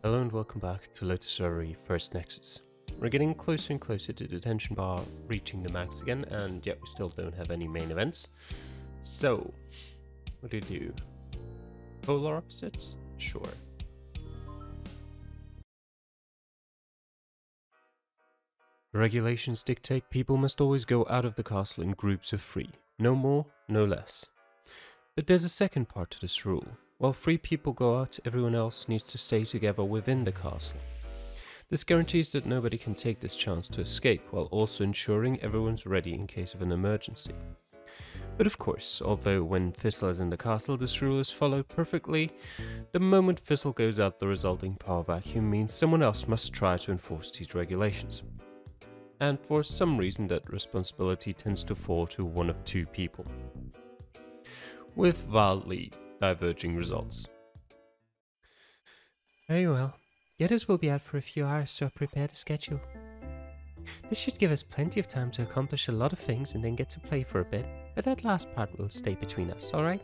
Hello and welcome back to Lotus Reverie First Nexus. We're getting closer and closer to the detention bar reaching the max again, and yet we still don't have any main events. So, what do you do? Polar opposites? Sure. The regulations dictate people must always go out of the castle in groups of 3. No more, no less. But there's a second part to this rule. While 3 people go out, everyone else needs to stay together within the castle. This guarantees that nobody can take this chance to escape, while also ensuring everyone's ready in case of an emergency. But of course, although when Thistle is in the castle this rule is followed perfectly, the moment Thistle goes out the resulting power vacuum means someone else must try to enforce these regulations. And for some reason that responsibility tends to fall to one of 2 people, with wildly diverging results. Very well. The others will be out for a few hours, so prepare the schedule. This should give us plenty of time to accomplish a lot of things and then get to play for a bit, but that last part will stay between us, alright?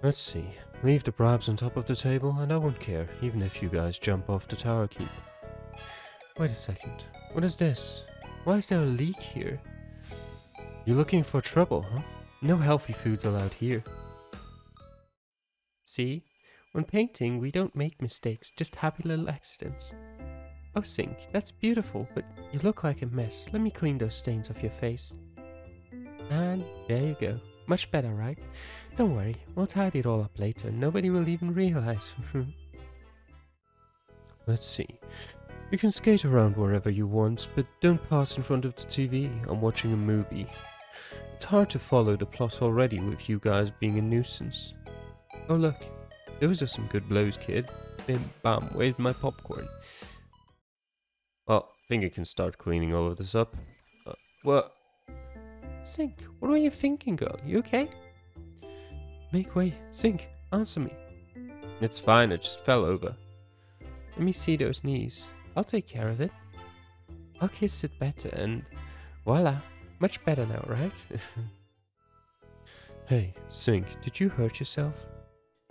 Let's see. Leave the bribes on top of the table and I won't care, even if you guys jump off the tower keep. Wait a second. What is this? Why is there a leak here? You're looking for trouble, huh? No healthy foods allowed here. See? When painting, we don't make mistakes, just happy little accidents. Oh, Sink, that's beautiful, but you look like a mess. Let me clean those stains off your face. And there you go. Much better, right? Don't worry, we'll tidy it all up later. Nobody will even realize. Let's see. You can skate around wherever you want, but don't pass in front of the TV. I'm watching a movie. It's hard to follow the plot already with you guys being a nuisance. Oh look, those are some good blows, kid. Bim bam, where's my popcorn? Well, I think I can start cleaning all of this up. What? Sink, what were you thinking, girl? You okay? Make way. Sink, answer me. It's fine, I just fell over. Let me see those knees. I'll take care of it. I'll kiss it better and voila. Much better now, right? Hey, Sink, did you hurt yourself?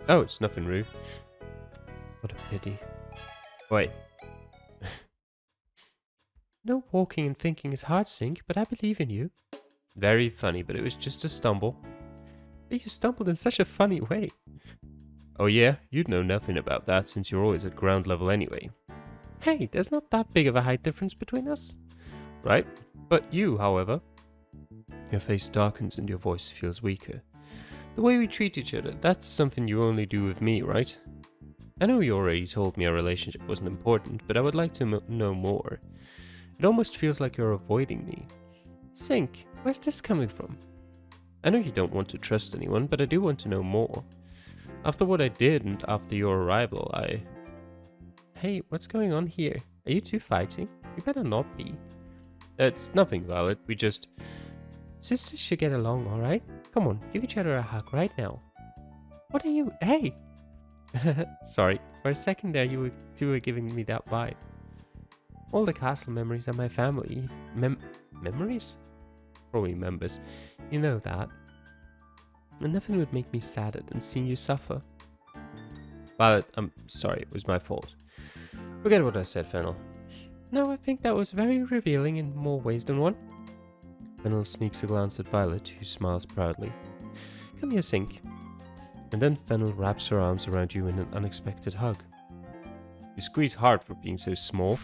Oh, it's nothing, Rue. What a pity. Wait. No walking and thinking is hard, Sink, but I believe in you. Very funny, but it was just a stumble. But you stumbled in such a funny way. Oh yeah? You'd know nothing about that since you're always at ground level anyway. Hey, there's not that big of a height difference between us. Right? But you, however... Your face darkens and your voice feels weaker. The way we treat each other, that's something you only do with me, right? I know you already told me our relationship wasn't important, but I would like to know more. It almost feels like you're avoiding me. Sink, where's this coming from? I know you don't want to trust anyone, but I do want to know more. After what I did and after your arrival, Hey, what's going on here? Are you two fighting? You better not be. It's nothing, Violet. We just... Sisters should get along, alright? Come on, give each other a hug right now. What are you... Hey! Sorry, for a second there you two were giving me that vibe. All the castle memories are my family. Memories? Probably members. You know that. And nothing would make me sadder than seeing you suffer. Violet, I'm sorry, it was my fault. Forget what I said, Fennel. No, I think that was very revealing in more ways than one. Fennel sneaks a glance at Violet, who smiles proudly. Come here, Sink. And then Fennel wraps her arms around you in an unexpected hug. You squeeze hard for being so small.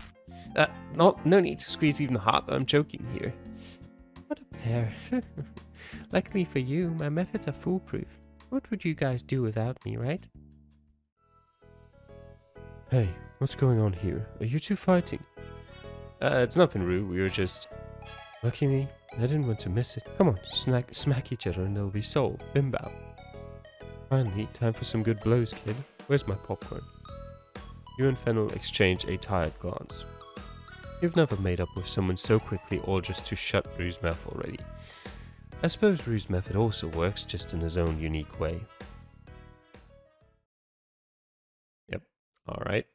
No need to squeeze even harder, I'm joking here. What a pair. Luckily for you, my methods are foolproof. What would you guys do without me, right? Hey, what's going on here? Are you two fighting? It's nothing, Rue. We were just... Lucky me, I didn't want to miss it. Come on, smack each other and they'll be solved. Bim bam. Finally, time for some good blows, kid. Where's my popcorn? You and Fennel exchange a tired glance. You've never made up with someone so quickly, all just to shut Rue's mouth already. I suppose Rue's method also works, just in his own unique way. Yep, alright.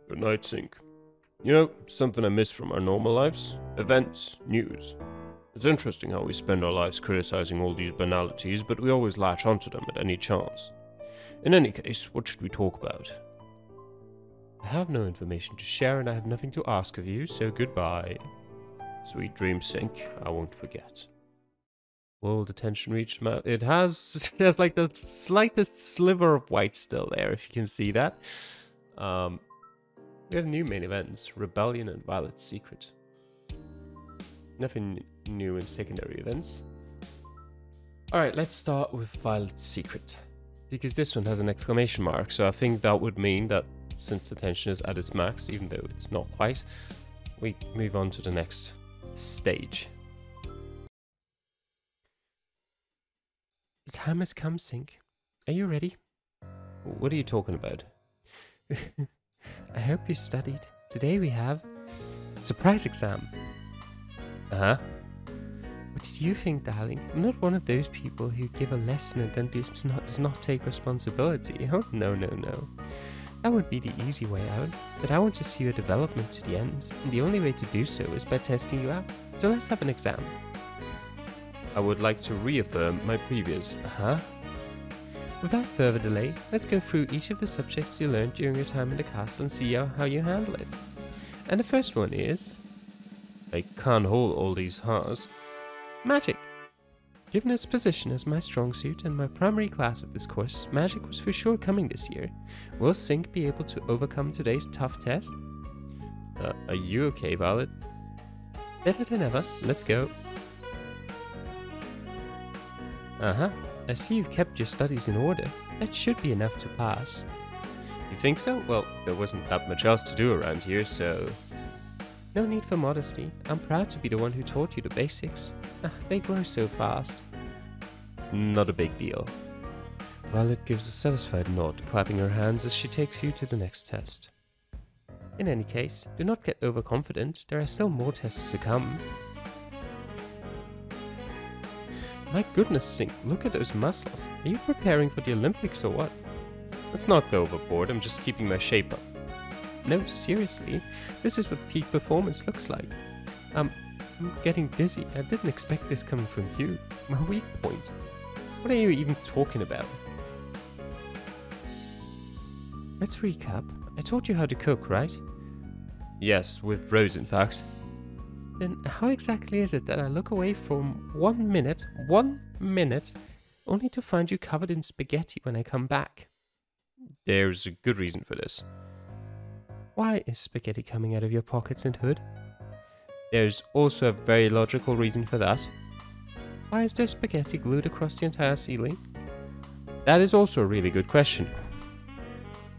Good night, Sink. You know, something I miss from our normal lives? Events, news. It's interesting how we spend our lives criticizing all these banalities, but we always latch onto them at any chance. In any case, what should we talk about? I have no information to share and I have nothing to ask of you, so goodbye. Sweet dreams, Sync. I won't forget. Will the tension reach it has there's like the slightest sliver of white still there, if you can see that. We have new main events, Rebellion and Violet's Secret. Nothing new in secondary events. Alright, let's start with Violet's Secret. Because this one has an exclamation mark, so I think that would mean that since the tension is at its max, even though it's not quite, we move on to the next stage. The time has come, Sync. Are you ready? What are you talking about? I hope you studied. Today we have surprise exam. Uh-huh. What did you think, darling? I'm not one of those people who give a lesson and then does not take responsibility. Oh, no, no, no. That would be the easy way out. But I want to see your development to the end, and the only way to do so is by testing you out. So let's have an exam. I would like to reaffirm my previous, Without further delay, let's go through each of the subjects you learned during your time in the castle and see how you handle it. And the first one is... I can't hold all these ha's. Magic. Given its position as my strong suit and my primary class of this course, magic was for sure coming this year. Will Sync be able to overcome today's tough test? Are you okay, Violet? Better than ever. Let's go. I see you've kept your studies in order. That should be enough to pass. You think so? Well, there wasn't that much else to do around here, so... No need for modesty. I'm proud to be the one who taught you the basics. They grow so fast. It's not a big deal. Violet gives a satisfied nod, clapping her hands as she takes you to the next test. In any case, do not get overconfident. There are still more tests to come. My goodness, Sync, look at those muscles. Are you preparing for the Olympics or what? Let's not go overboard, I'm just keeping my shape up. No, seriously, this is what peak performance looks like. I'm getting dizzy. I didn't expect this coming from you. My weak point. What are you even talking about? Let's recap. I taught you how to cook, right? Yes, with Rose in fact. Then how exactly is it that I look away from 1 minute, only to find you covered in spaghetti when I come back? There's a good reason for this. Why is spaghetti coming out of your pockets and hood? There's also a very logical reason for that. Why is there spaghetti glued across the entire ceiling? That is also a really good question.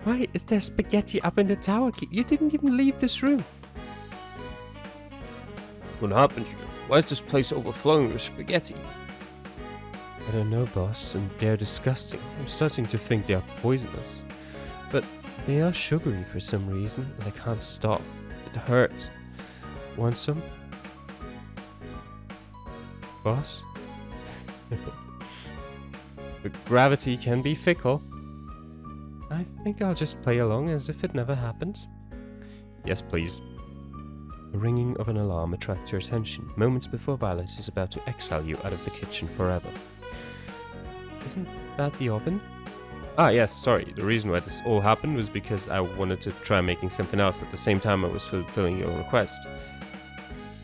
Why is there spaghetti up in the tower? You didn't even leave this room. What happened here? Why is this place overflowing with spaghetti? I don't know, boss, and they're disgusting. I'm starting to think they are poisonous. But they are sugary for some reason, and I can't stop. It hurts. Want some? Boss? But gravity can be fickle. I think I'll just play along as if it never happened. Yes, please. The ringing of an alarm attracts your attention, moments before Violet is about to exile you out of the kitchen forever. Isn't that the oven? Ah, yes, sorry. The reason why this all happened was because I wanted to try making something else at the same time I was fulfilling your request.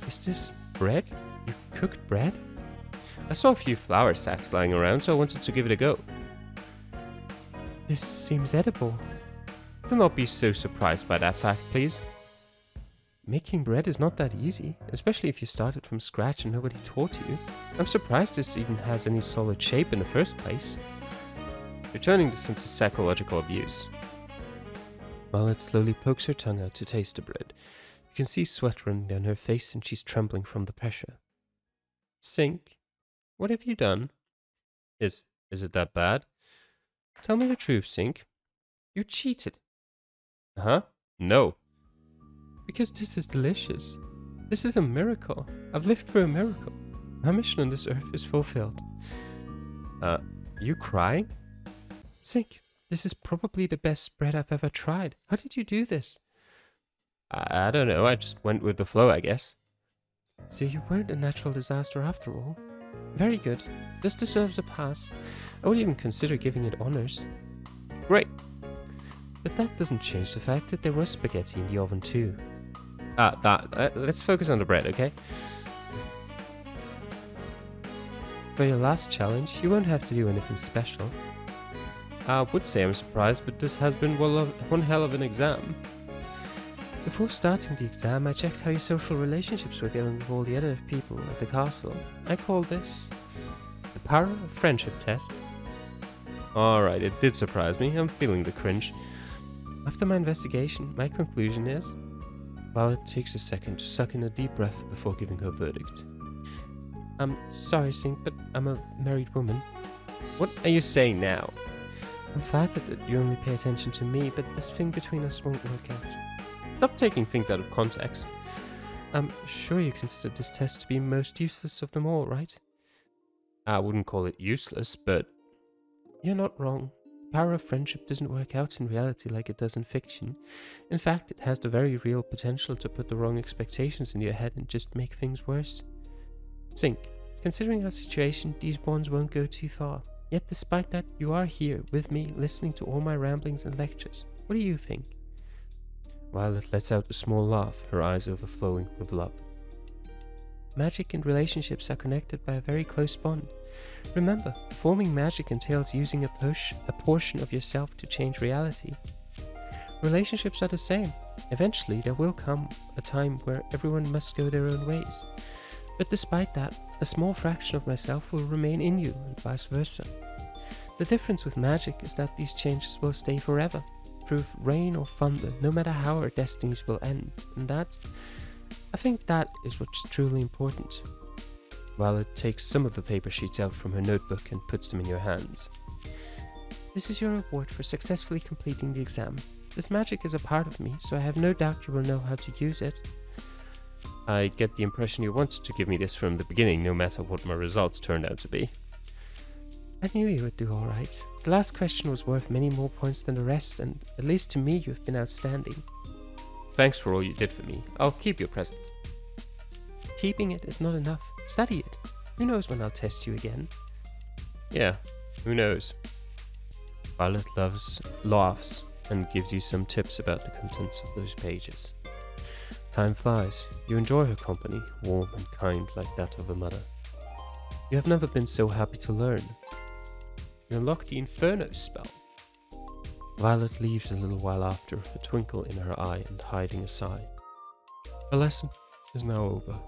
Is this bread? You cooked bread? I saw a few flour sacks lying around, so I wanted to give it a go. This seems edible. Do not be so surprised by that fact, please. Making bread is not that easy, especially if you started from scratch and nobody taught you. I'm surprised this even has any solid shape in the first place. You're turning this into psychological abuse. Violet slowly pokes her tongue out to taste the bread. You can see sweat running down her face and she's trembling from the pressure. Sync, what have you done? Is it that bad? Tell me the truth, Sync. You cheated. Huh? No. Because this is delicious. This is a miracle. I've lived through a miracle. My mission on this earth is fulfilled. You crying? Sync, this is probably the best bread I've ever tried. How did you do this? I don't know, I just went with the flow, I guess. So you weren't a natural disaster after all. Very good. This deserves a pass. I would even consider giving it honors. Great. But that doesn't change the fact that there was spaghetti in the oven too. Let's focus on the bread, okay? For your last challenge, you won't have to do anything special. I would say I'm surprised, but this has been one hell of an exam. Before starting the exam, I checked how your social relationships were going with all the other people at the castle. I call this the power of friendship test. Alright, it did surprise me. I'm feeling the cringe. After my investigation, my conclusion is... Violet takes a second to suck in a deep breath before giving her verdict. I'm sorry, Sink, but I'm a married woman. What are you saying now? I'm flattered that you only pay attention to me, but this thing between us won't work out. Stop taking things out of context. I'm sure you consider this test to be most useless of them all, right? I wouldn't call it useless, but... You're not wrong. The power of friendship doesn't work out in reality like it does in fiction. In fact, it has the very real potential to put the wrong expectations in your head and just make things worse. Sink, considering our situation, these bonds won't go too far. Yet despite that, you are here with me, listening to all my ramblings and lectures. What do you think? Violet lets out a small laugh, her eyes overflowing with love. Magic and relationships are connected by a very close bond. Remember, performing magic entails using a portion of yourself to change reality. Relationships are the same. Eventually, there will come a time where everyone must go their own ways. But despite that, a small fraction of myself will remain in you, and vice versa. The difference with magic is that these changes will stay forever, through rain or thunder, no matter how our destinies will end, and I think that is what's truly important. Violet takes some of the paper sheets out from her notebook and puts them in your hands. This is your reward for successfully completing the exam. This magic is a part of me, so I have no doubt you will know how to use it. I get the impression you wanted to give me this from the beginning, no matter what my results turned out to be. I knew you would do alright. The last question was worth many more points than the rest, and at least to me you have been outstanding. Thanks for all you did for me. I'll keep your present. Keeping it is not enough. Study it. Who knows when I'll test you again? Yeah, who knows? Violet laughs, and gives you some tips about the contents of those pages. Time flies. You enjoy her company, warm and kind like that of a mother. You have never been so happy to learn. You unlock the Inferno spell. Violet leaves a little while after, a twinkle in her eye and hiding a sigh. The lesson is now over.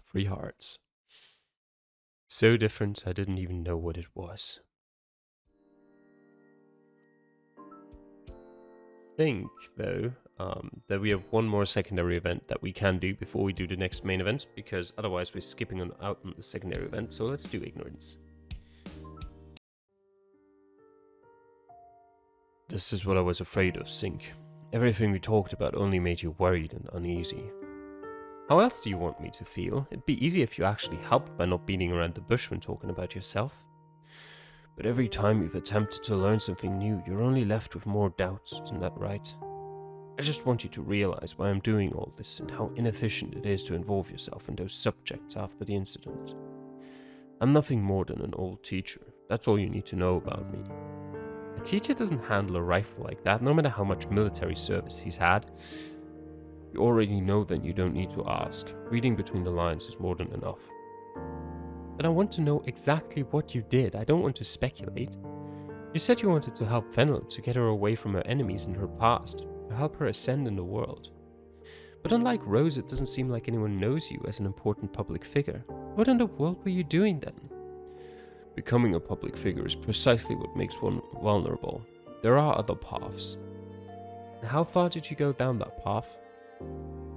Free hearts. So different, I didn't even know what it was. I think, though, that we have one more secondary event that we can do before we do the next main event, because otherwise we're skipping out on the secondary event, so let's do Ignorance. This is what I was afraid of, Sink. Everything we talked about only made you worried and uneasy. How else do you want me to feel? It'd be easy if you actually helped by not beating around the bush when talking about yourself. But every time you've attempted to learn something new, you're only left with more doubts, isn't that right? I just want you to realize why I'm doing all this and how inefficient it is to involve yourself in those subjects after the incident. I'm nothing more than an old teacher. That's all you need to know about me. A teacher doesn't handle a rifle like that, no matter how much military service he's had. You already know that you don't need to ask. Reading between the lines is more than enough. But I want to know exactly what you did. I don't want to speculate. You said you wanted to help Fennel to get her away from her enemies and her past, to help her ascend in the world. But unlike Rose, it doesn't seem like anyone knows you as an important public figure. What in the world were you doing then? Becoming a public figure is precisely what makes one vulnerable. There are other paths. And how far did you go down that path?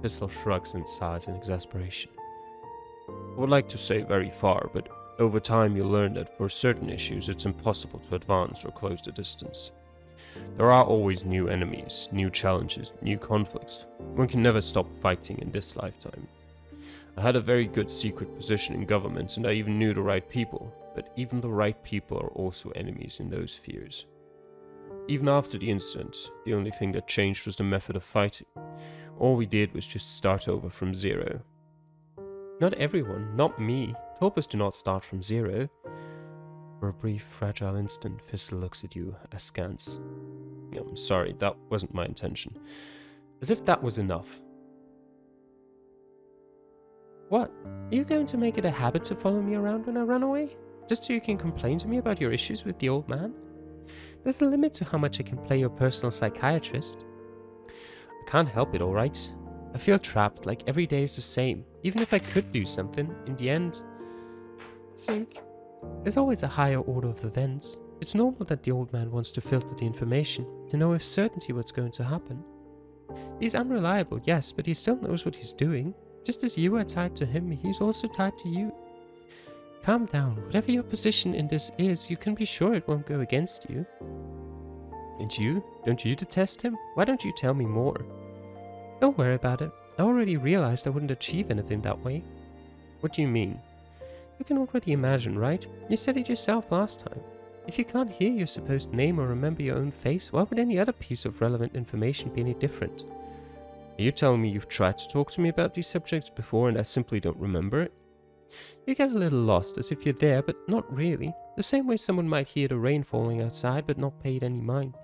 Pistol shrugs and sighs in exasperation. I would like to say very far, but over time you'll learn that for certain issues it's impossible to advance or close the distance. There are always new enemies, new challenges, new conflicts. One can never stop fighting in this lifetime. I had a very good secret position in government and I even knew the right people, but even the right people are also enemies in those spheres. Even after the incident, the only thing that changed was the method of fighting. All we did was just start over from zero. Not everyone, not me, told us to not start from zero. For a brief, fragile instant, Thistle looks at you askance. I'm sorry, that wasn't my intention. As if that was enough. What? Are you going to make it a habit to follow me around when I run away? Just so you can complain to me about your issues with the old man? There's a limit to how much I can play your personal psychiatrist. I can't help it, alright? I feel trapped, like every day is the same. Even if I could do something, in the end... Sink, there's always a higher order of events. It's normal that the old man wants to filter the information, to know with certainty what's going to happen. He's unreliable, yes, but he still knows what he's doing. Just as you are tied to him, he's also tied to you. Calm down. Whatever your position in this is, you can be sure it won't go against you. And you? Don't you detest him? Why don't you tell me more? Don't worry about it. I already realized I wouldn't achieve anything that way. What do you mean? You can already imagine, right? You said it yourself last time. If you can't hear your supposed name or remember your own face, why would any other piece of relevant information be any different? Are you telling me you've tried to talk to me about these subjects before and I simply don't remember it? You get a little lost, as if you're there, but not really. The same way someone might hear the rain falling outside, but not pay it any mind.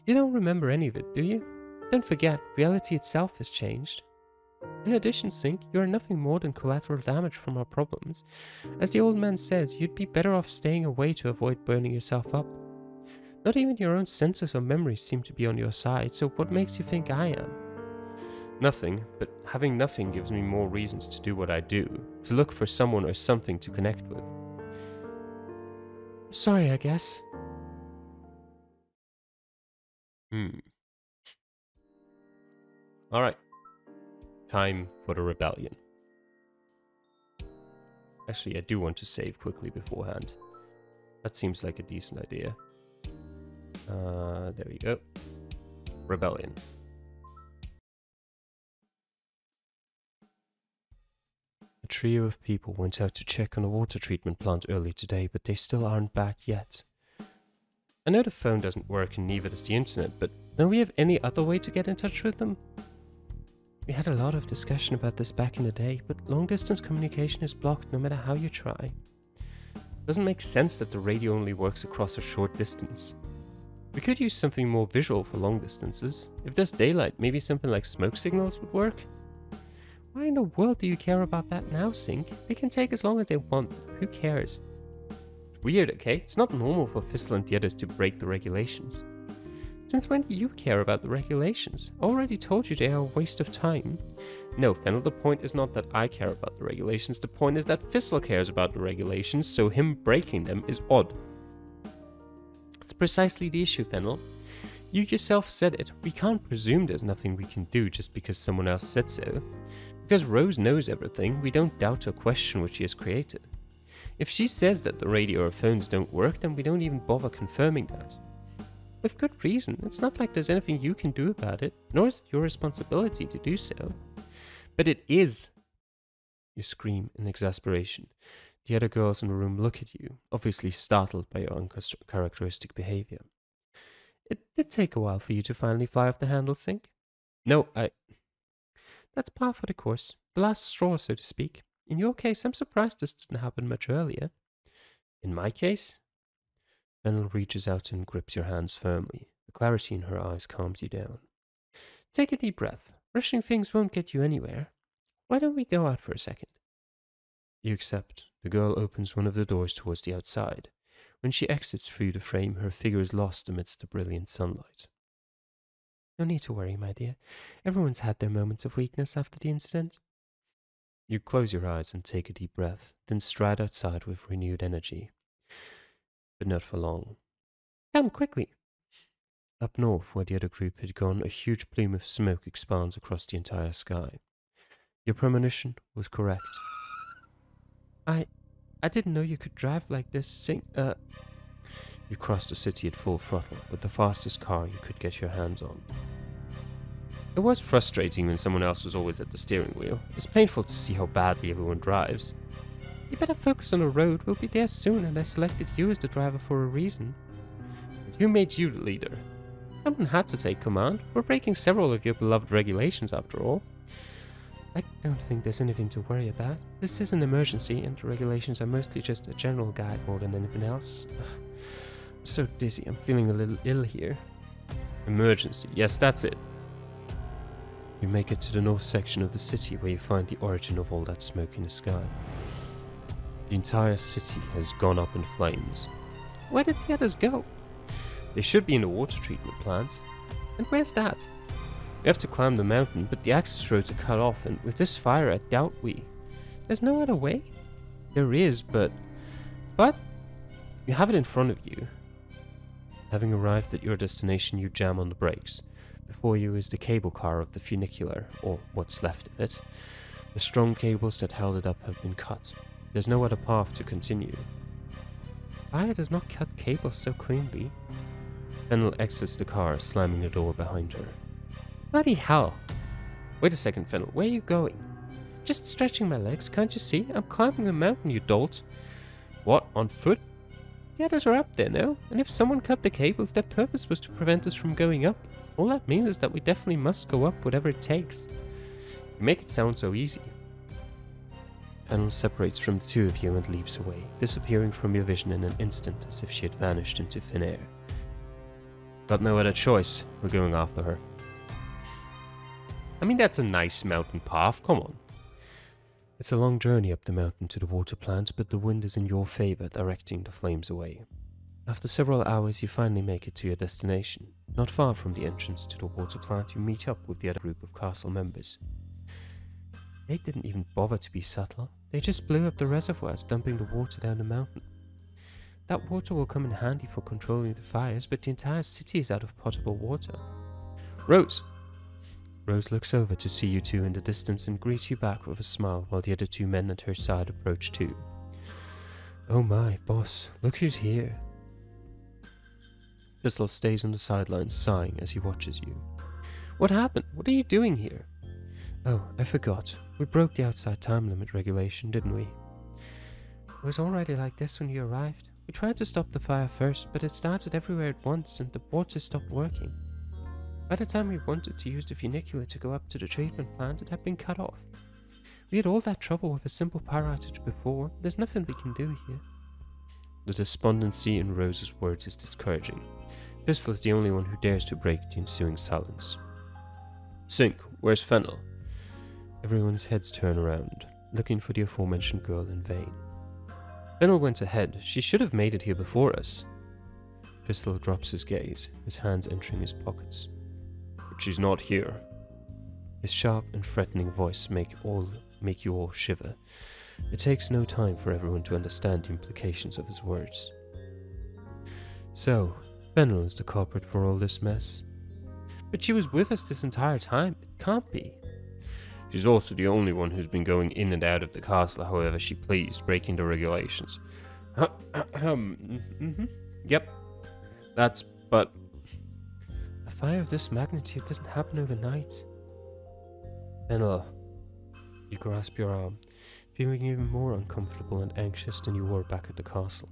You don't remember any of it, do you? Don't forget, reality itself has changed. In addition, Sink, you are nothing more than collateral damage from our problems. As the old man says, you'd be better off staying away to avoid burning yourself up. Not even your own senses or memories seem to be on your side, so what makes you think I am? Nothing, but having nothing gives me more reasons to do what I do, to look for someone or something to connect with. Sorry, I guess. Alright. Time for the rebellion. Actually, I do want to save quickly beforehand. That seems like a decent idea. There we go. Rebellion. A trio of people went out to check on a water treatment plant early today, but they still aren't back yet. I know the phone doesn't work and neither does the internet, but don't we have any other way to get in touch with them? We had a lot of discussion about this back in the day, but long-distance communication is blocked no matter how you try. Doesn't make sense that the radio only works across a short distance. We could use something more visual for long distances. If there's daylight, maybe something like smoke signals would work? Why in the world do you care about that now, Sink? They can take as long as they want. Who cares? It's weird, okay? It's not normal for Thistle and the others to break the regulations. Since when do you care about the regulations? I already told you they are a waste of time. No, Fennel, the point is not that I care about the regulations. The point is that Thistle cares about the regulations, so him breaking them is odd. That's precisely the issue, Fennel. You yourself said it. We can't presume there's nothing we can do just because someone else said so. Because Rose knows everything, we don't doubt or question what she has created. If she says that the radio or phones don't work, then we don't even bother confirming that. With good reason. It's not like there's anything you can do about it, nor is it your responsibility to do so. But it is! You scream in exasperation. The other girls in the room look at you, obviously startled by your uncharacteristic behavior. It did take a while for you to finally fly off the handle, Sink. No, That's par for the course. The last straw, so to speak. In your case, I'm surprised this didn't happen much earlier. In my case? Fennel reaches out and grips your hands firmly. The clarity in her eyes calms you down. Take a deep breath. Rushing things won't get you anywhere. Why don't we go out for a second? You accept. The girl opens one of the doors towards the outside. When she exits through the frame, her figure is lost amidst the brilliant sunlight. No need to worry, my dear. Everyone's had their moments of weakness after the incident. You close your eyes and take a deep breath, then stride outside with renewed energy. But not for long. Come quickly. Up north, where the other group had gone, a huge plume of smoke expands across the entire sky. Your premonition was correct. I didn't know you could drive like this, You crossed the city at full throttle, with the fastest car you could get your hands on. It was frustrating when someone else was always at the steering wheel. It's painful to see how badly everyone drives. You better focus on the road. We'll be there soon, and I selected you as the driver for a reason. Who made you the leader? Someone had to take command. We're breaking several of your beloved regulations after all. I don't think there's anything to worry about. This is an emergency and the regulations are mostly just a general guide more than anything else. I'm so dizzy, I'm feeling a little ill here. Emergency, yes, that's it. You make it to the north section of the city where you find the origin of all that smoke in the sky. The entire city has gone up in flames. Where did the others go? They should be in the water treatment plant. And where's that? We have to climb the mountain, but the access roads are cut off, and with this fire I doubt we... There's no other way? There is, but you have it in front of you. Having arrived at your destination, you jam on the brakes. Before you is the cable car of the funicular, or what's left of it. The strong cables that held it up have been cut. There's no other path to continue. Fire does not cut cables so cleanly. Fennel exits the car, slamming the door behind her. Bloody hell! Wait a second, Fennel, where are you going? Just stretching my legs, can't you see? I'm climbing the mountain, you dolt. What, on foot? The others are up there now, and if someone cut the cables, their purpose was to prevent us from going up. All that means is that we definitely must go up, whatever it takes. You make it sound so easy. Fennel separates from the two of you and leaps away, disappearing from your vision in an instant as if she had vanished into thin air. Got no other choice, we're going after her. I mean, that's a nice mountain path, come on. It's a long journey up the mountain to the water plant, but the wind is in your favor, directing the flames away. After several hours, you finally make it to your destination. Not far from the entrance to the water plant, you meet up with the other group of castle members. They didn't even bother to be subtle. They just blew up the reservoirs, dumping the water down the mountain. That water will come in handy for controlling the fires, but the entire city is out of potable water. Rose! Rose looks over to see you two in the distance and greets you back with a smile while the other two men at her side approach too. Oh my, boss, look who's here. Thistle stays on the sidelines sighing as he watches you. What happened? What are you doing here? Oh, I forgot. We broke the outside time limit regulation, didn't we? It was already like this when you arrived. We tried to stop the fire first, but it started everywhere at once and the water stopped working. By the time we wanted to use the funicular to go up to the treatment plant, it had been cut off. We had all that trouble with a simple power outage before. There's nothing we can do here. The despondency in Rose's words is discouraging. Thistle is the only one who dares to break the ensuing silence. Sink, where's Fennel? Everyone's heads turn around, looking for the aforementioned girl in vain. Fennel went ahead. She should have made it here before us. Thistle drops his gaze, his hands entering his pockets. But she's not here. His sharp and threatening voice make you all shiver. It takes no time for everyone to understand the implications of his words. So, Fennel is the culprit for all this mess? But she was with us this entire time. It can't be. She's also the only one who's been going in and out of the castle however she pleased, breaking the regulations. Yep. But... A fire of this magnitude doesn't happen overnight. Fennel, you grasp your arm, feeling even more uncomfortable and anxious than you were back at the castle.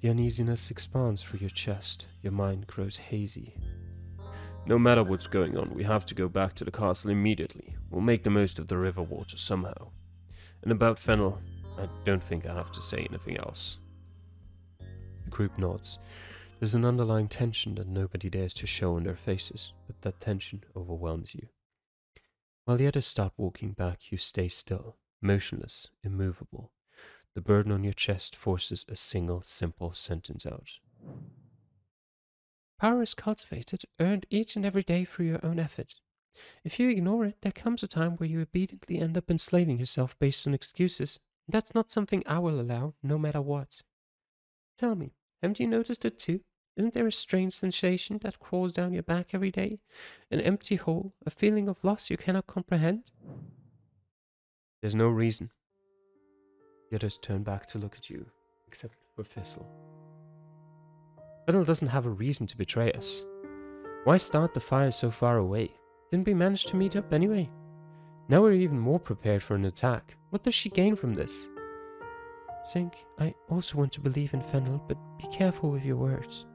The uneasiness expands through your chest, your mind grows hazy. No matter what's going on, we have to go back to the castle immediately. We'll make the most of the river water somehow. And about Fennel, I don't think I have to say anything else. The group nods. There's an underlying tension that nobody dares to show on their faces, but that tension overwhelms you. While the others start walking back, you stay still, motionless, immovable. The burden on your chest forces a single, simple sentence out. Power is cultivated, earned each and every day through your own effort. If you ignore it, there comes a time where you obediently end up enslaving yourself based on excuses. That's not something I will allow, no matter what. Tell me, haven't you noticed it too? Isn't there a strange sensation that crawls down your back every day? An empty hole, a feeling of loss you cannot comprehend? There's no reason. The others turn back to look at you, except for Thistle. Fennel doesn't have a reason to betray us. Why start the fire so far away? Didn't we manage to meet up anyway? Now we're even more prepared for an attack. What does she gain from this? Sink, I also want to believe in Fennel, but be careful with your words.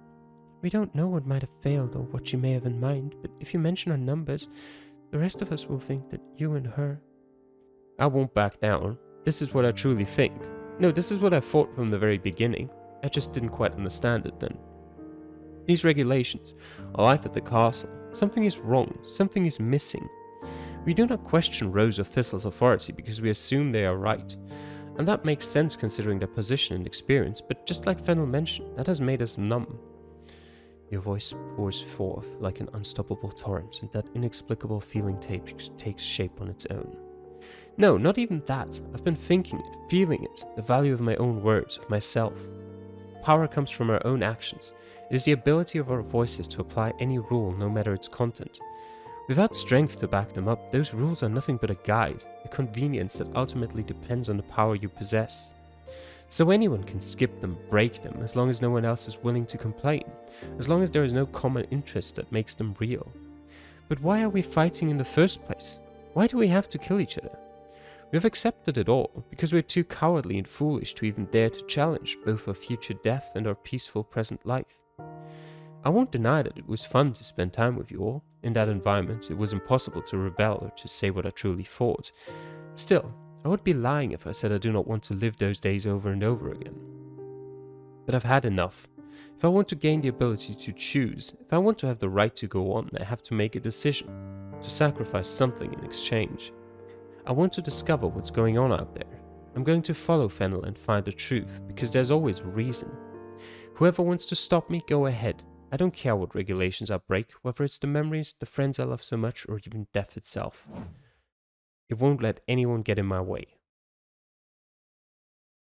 We don't know what might have failed or what she may have in mind, but if you mention her numbers, the rest of us will think that you and her... I won't back down. This is what I truly think. No, this is what I thought from the very beginning. I just didn't quite understand it then. These regulations, our life at the castle, something is wrong, something is missing. We do not question Rose or Thistle's authority because we assume they are right. And that makes sense considering their position and experience, but just like Fennel mentioned, that has made us numb. Your voice pours forth like an unstoppable torrent, and that inexplicable feeling takes shape on its own. No, not even that. I've been thinking it, feeling it, the value of my own words, of myself. Power comes from our own actions. It is the ability of our voices to apply any rule, no matter its content. Without strength to back them up, those rules are nothing but a guide, a convenience that ultimately depends on the power you possess. So anyone can skip them, break them, as long as no one else is willing to complain, as long as there is no common interest that makes them real. But why are we fighting in the first place? Why do we have to kill each other? We have accepted it all because we're too cowardly and foolish to even dare to challenge both our future death and our peaceful present life. I won't deny that it was fun to spend time with you all. In that environment, it was impossible to rebel or to say what I truly thought. Still, I would be lying if I said I do not want to live those days over and over again. But I've had enough. If I want to gain the ability to choose, if I want to have the right to go on, I have to make a decision, to sacrifice something in exchange. I want to discover what's going on out there. I'm going to follow Fennel and find the truth, because there's always a reason. Whoever wants to stop me, go ahead. I don't care what regulations I break, whether it's the memories, the friends I love so much, or even death itself. It won't let anyone get in my way.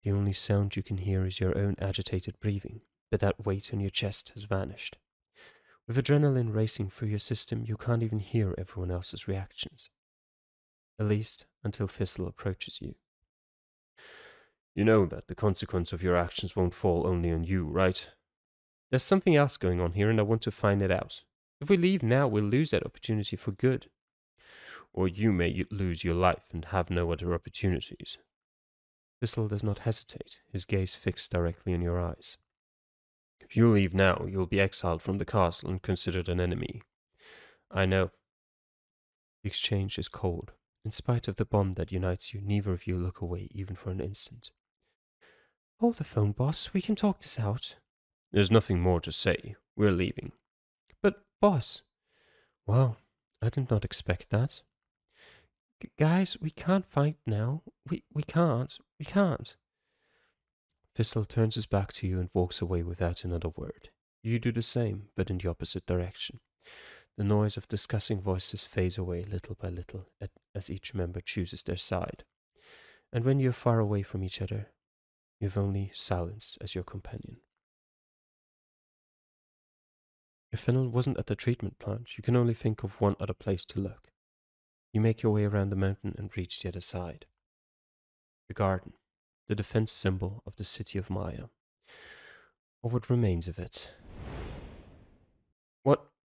The only sound you can hear is your own agitated breathing, but that weight on your chest has vanished. With adrenaline racing through your system, you can't even hear everyone else's reactions. At least until Thistle approaches you. You know that the consequence of your actions won't fall only on you, right? There's something else going on here and I want to find it out. If we leave now, we'll lose that opportunity for good. Or you may lose your life and have no other opportunities. Thistle does not hesitate, his gaze fixed directly in your eyes. If you leave now, you'll be exiled from the castle and considered an enemy. I know. The exchange is cold. In spite of the bond that unites you, neither of you look away even for an instant. Hold the phone, boss. We can talk this out. There's nothing more to say. We're leaving. But, boss... Well, I did not expect that. Guys, we can't fight now. We can't. We can't. Thistle turns his back to you and walks away without another word. You do the same, but in the opposite direction. The noise of discussing voices fades away little by little as each member chooses their side. And when you're far away from each other, you've only silence as your companion. If Fennel wasn't at the treatment plant, you can only think of one other place to look. You make your way around the mountain and reach the other side. The garden, the defense symbol of the city of Maya. Or what remains of it.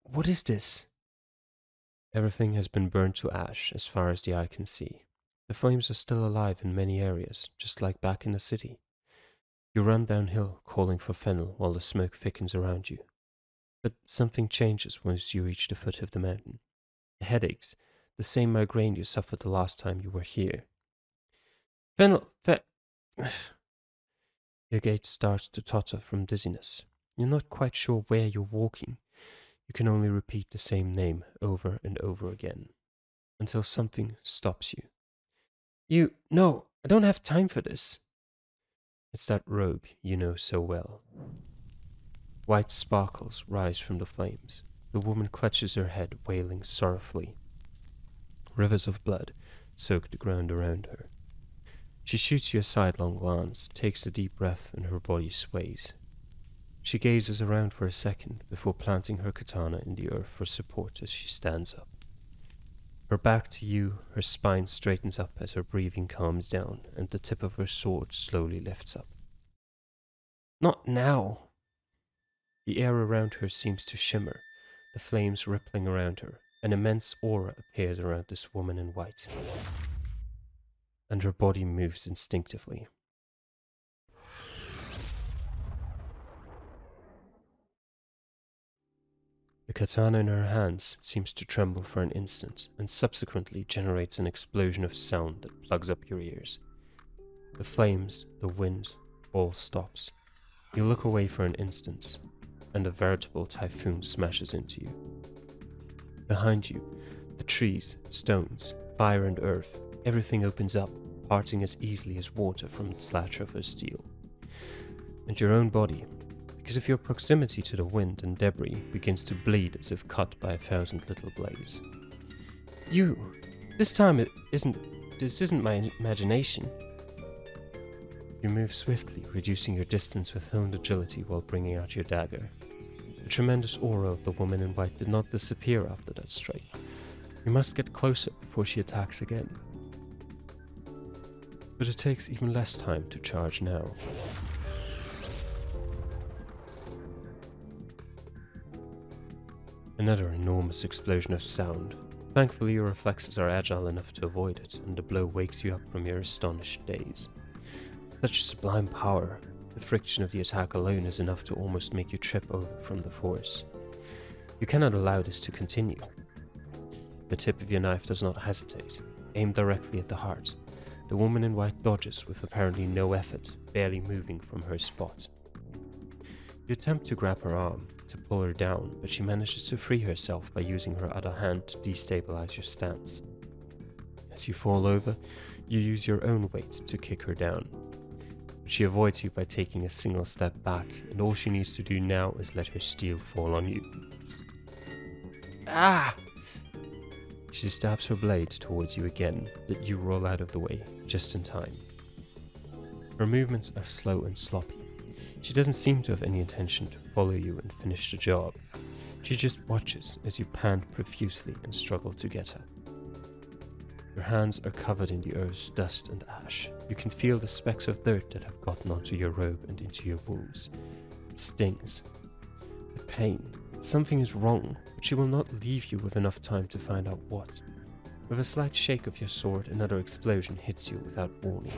What is this? Everything has been burned to ash as far as the eye can see. The flames are still alive in many areas, just like back in the city. You run downhill, calling for Fennel while the smoke thickens around you. But something changes once you reach the foot of the mountain. The headaches, the same migraine you suffered the last time you were here. Fennel, Your gait starts to totter from dizziness. You're not quite sure where you're walking. You can only repeat the same name over and over again, until something stops you. No, I don't have time for this. It's that robe you know so well. White sparkles rise from the flames. The woman clutches her head, wailing sorrowfully. Rivers of blood soak the ground around her. She shoots you a sidelong glance, takes a deep breath, and her body sways. She gazes around for a second before planting her katana in the earth for support as she stands up. Her back to you, her spine straightens up as her breathing calms down, and the tip of her sword slowly lifts up. Not now! The air around her seems to shimmer, the flames rippling around her. An immense aura appears around this woman in white, and her body moves instinctively. The katana in her hands seems to tremble for an instant and subsequently generates an explosion of sound that plugs up your ears. The flames, the wind, all stops. You look away for an instant, and a veritable typhoon smashes into you. Behind you, the trees, stones, fire and earth, everything opens up, parting as easily as water from the slash of her steel. And your own body, because of your proximity to the wind and debris, begins to bleed as if cut by 1,000 little blades. You! This time this isn't my imagination. You move swiftly, reducing your distance with honed agility while bringing out your dagger. The tremendous aura of the woman in white did not disappear after that strike. You must get closer before she attacks again. But it takes even less time to charge now. Another enormous explosion of sound. Thankfully, your reflexes are agile enough to avoid it, and the blow wakes you up from your astonished daze. Such sublime power, the friction of the attack alone is enough to almost make you trip over from the force. You cannot allow this to continue. The tip of your knife does not hesitate, aimed directly at the heart. The woman in white dodges with apparently no effort, barely moving from her spot. You attempt to grab her arm, to pull her down, but she manages to free herself by using her other hand to destabilize your stance. As you fall over, you use your own weight to kick her down. She avoids you by taking a single step back, and all she needs to do now is let her steel fall on you. Ah! She stabs her blade towards you again, but you roll out of the way, just in time. Her movements are slow and sloppy. She doesn't seem to have any intention to follow you and finish the job. She just watches as you pant profusely and struggle to get up. Your hands are covered in the earth's dust and ash. You can feel the specks of dirt that have gotten onto your robe and into your wounds. It stings. The pain. Something is wrong, but she will not leave you with enough time to find out what. With a slight shake of your sword, another explosion hits you without warning.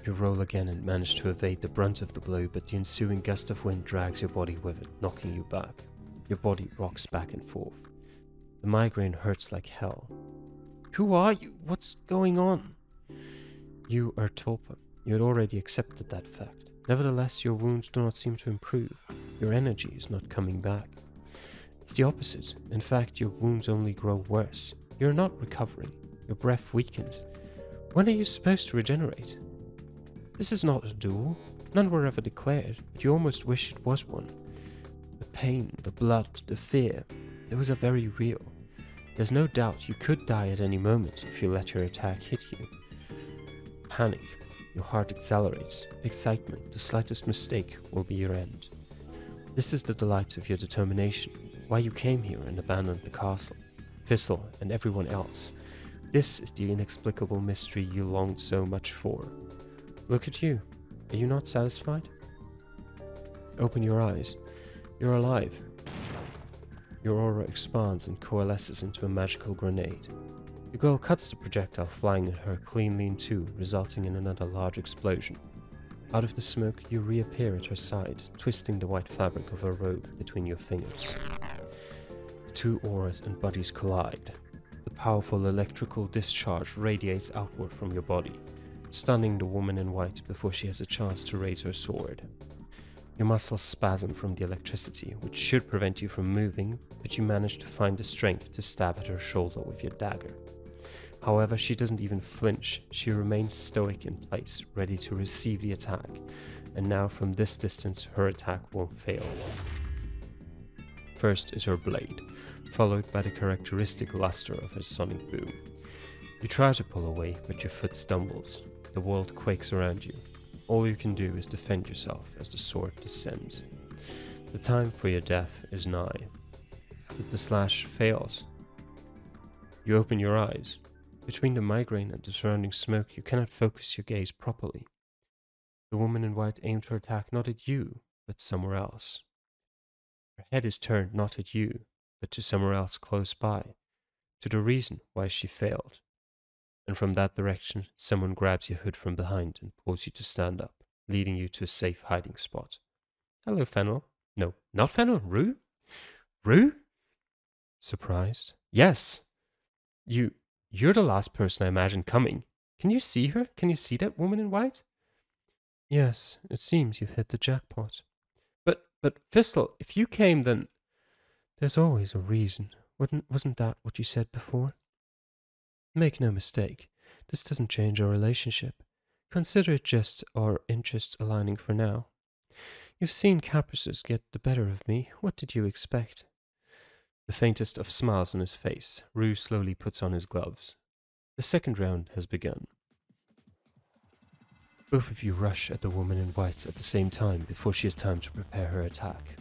You roll again and manage to evade the brunt of the blow, but the ensuing gust of wind drags your body with it, knocking you back. Your body rocks back and forth. The migraine hurts like hell. Who are you? What's going on? You are Tulpa. You had already accepted that fact. Nevertheless, your wounds do not seem to improve. Your energy is not coming back. It's the opposite. In fact, your wounds only grow worse. You're not recovering. Your breath weakens. When are you supposed to regenerate? This is not a duel. None were ever declared, but you almost wish it was one. The pain, the blood, the fear, those are very real. There's no doubt you could die at any moment if you let your attack hit you. Panic. Your heart accelerates. Excitement. The slightest mistake will be your end. This is the delight of your determination. Why you came here and abandoned the castle. Thistle and everyone else. This is the inexplicable mystery you longed so much for. Look at you. Are you not satisfied? Open your eyes. You're alive. Your aura expands and coalesces into a magical grenade. The girl cuts the projectile flying at her cleanly in two, resulting in another large explosion. Out of the smoke, you reappear at her side, twisting the white fabric of her robe between your fingers. The two auras and bodies collide. The powerful electrical discharge radiates outward from your body, stunning the woman in white before she has a chance to raise her sword. Your muscles spasm from the electricity, which should prevent you from moving, but you manage to find the strength to stab at her shoulder with your dagger. However, she doesn't even flinch. She remains stoic in place, ready to receive the attack, and now from this distance her attack won't fail. First is her blade, followed by the characteristic luster of her sonic boom. You try to pull away, but your foot stumbles. The world quakes around you. All you can do is defend yourself as the sword descends. The time for your death is nigh. But the slash fails. You open your eyes. Between the migraine and the surrounding smoke, you cannot focus your gaze properly. The woman in white aimed her attack not at you, but somewhere else. Her head is turned not at you, but to somewhere else close by, to the reason why she failed. And from that direction, someone grabs your hood from behind and pulls you to stand up. leading you to a safe hiding spot. Hello, Fennel. No, not Fennel, Rue? Rue? Surprised? Yes! You're the last person I imagined coming. Can you see her? Can you see that woman in white? Yes, it seems you've hit the jackpot. But Fistel, if you came, then there's always a reason. Wasn't that what you said before? Make no mistake, this doesn't change our relationship. Consider it just our interests aligning for now. You've seen caprices get the better of me. What did you expect? The faintest of smiles on his face, Rue slowly puts on his gloves. The second round has begun. Both of you rush at the woman in white at the same time before she has time to prepare her attack.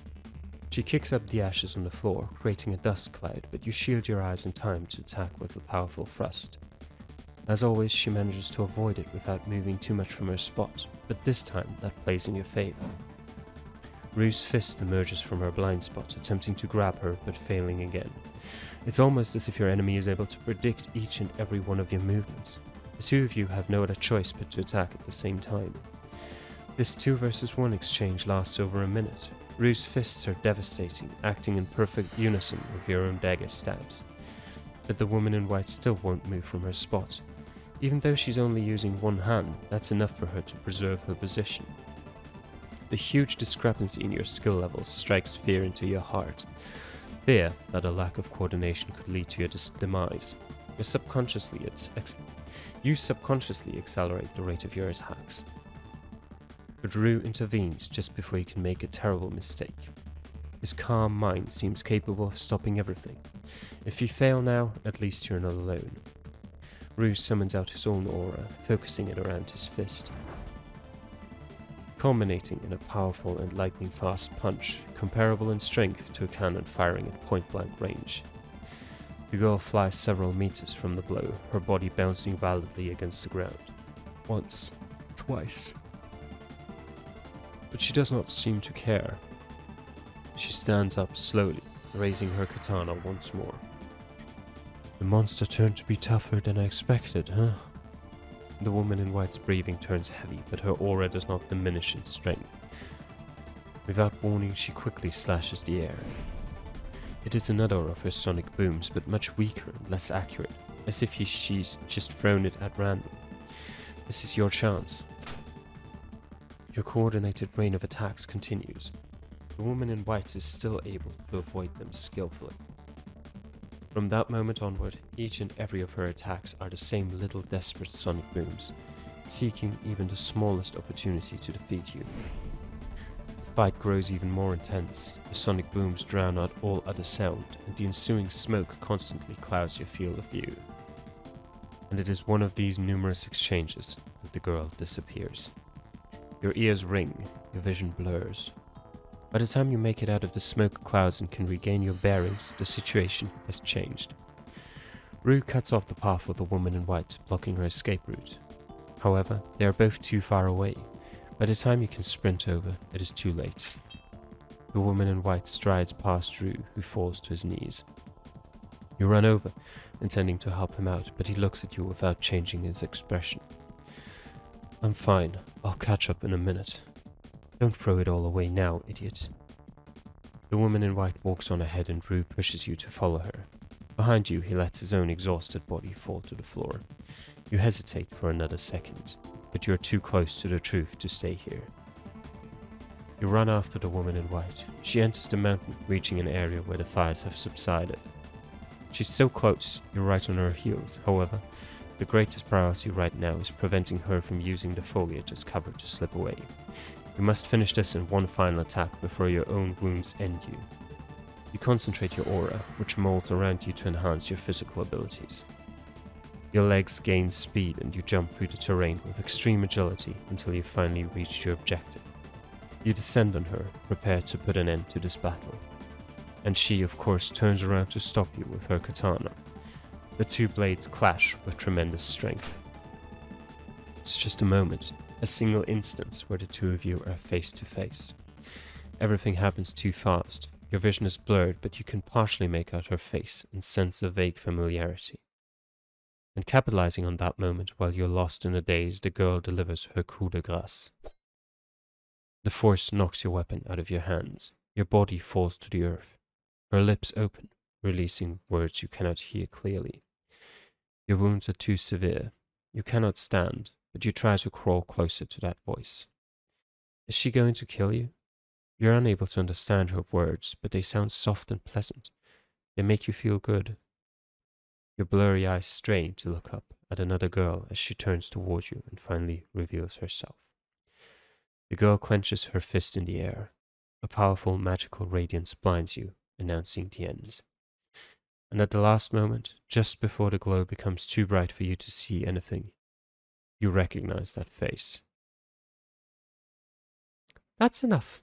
She kicks up the ashes on the floor, creating a dust cloud, but you shield your eyes in time to attack with a powerful thrust. As always, she manages to avoid it without moving too much from her spot, but this time that plays in your favor. Rue's fist emerges from her blind spot, attempting to grab her, but failing again. It's almost as if your enemy is able to predict each and every one of your movements. The two of you have no other choice but to attack at the same time. This 2 versus 1 exchange lasts over a minute. Rue's fists are devastating, acting in perfect unison with your own dagger stabs. But the woman in white still won't move from her spot. Even though she's only using one hand, that's enough for her to preserve her position. The huge discrepancy in your skill levels strikes fear into your heart. Fear that a lack of coordination could lead to your demise. You subconsciously accelerate the rate of your attacks. But Rue intervenes just before you can make a terrible mistake. His calm mind seems capable of stopping everything. If you fail now, at least you're not alone. Rue summons out his own aura, focusing it around his fist, culminating in a powerful and lightning-fast punch, comparable in strength to a cannon firing at point-blank range. The girl flies several meters from the blow, her body bouncing violently against the ground. Once, twice. But she does not seem to care. She stands up slowly, raising her katana once more. The monster turned to be tougher than I expected, huh? The woman in white's breathing turns heavy, but her aura does not diminish in strength. Without warning, she quickly slashes the air. It is another of her sonic booms, but much weaker and less accurate, as if she's just thrown it at random. This is your chance. Your coordinated rain of attacks continues. The woman in white is still able to avoid them skillfully. From that moment onward, each and every of her attacks are the same little desperate sonic booms, seeking even the smallest opportunity to defeat you. The fight grows even more intense, the sonic booms drown out all other sound, and the ensuing smoke constantly clouds your field of view. And it is one of these numerous exchanges that the girl disappears. Your ears ring, your vision blurs. By the time you make it out of the smoke clouds and can regain your bearings, the situation has changed. Rue cuts off the path of the woman in white, blocking her escape route. However, they are both too far away. By the time you can sprint over, it is too late. The woman in white strides past Rue, who falls to his knees. You run over, intending to help him out, but he looks at you without changing his expression. I'm fine. I'll catch up in a minute. Don't throw it all away now, idiot. The woman in white walks on ahead and Rue pushes you to follow her. Behind you, he lets his own exhausted body fall to the floor. You hesitate for another second, but you're too close to the truth to stay here. You run after the woman in white. She enters the mountain, reaching an area where the fires have subsided. She's so close, you're right on her heels. However, the greatest priority right now is preventing her from using the foliage as cover to slip away. You must finish this in one final attack before your own wounds end you. You concentrate your aura, which molds around you to enhance your physical abilities. Your legs gain speed and you jump through the terrain with extreme agility until you finally reach your objective. You descend on her, prepared to put an end to this battle. And she, of course, turns around to stop you with her katana. The two blades clash with tremendous strength. It's just a moment, a single instance where the two of you are face to face. Everything happens too fast. Your vision is blurred, but you can partially make out her face and sense a vague familiarity. And capitalizing on that moment while you're lost in a daze, the girl delivers her coup de grâce. The force knocks your weapon out of your hands. Your body falls to the earth. Her lips open, releasing words you cannot hear clearly. Your wounds are too severe. You cannot stand, but you try to crawl closer to that voice. Is she going to kill you? You're unable to understand her words, but they sound soft and pleasant. They make you feel good. Your blurry eyes strain to look up at another girl as she turns toward you and finally reveals herself. The girl clenches her fist in the air. A powerful magical radiance blinds you, announcing the end. And at the last moment, just before the glow becomes too bright for you to see anything, you recognize that face. That's enough.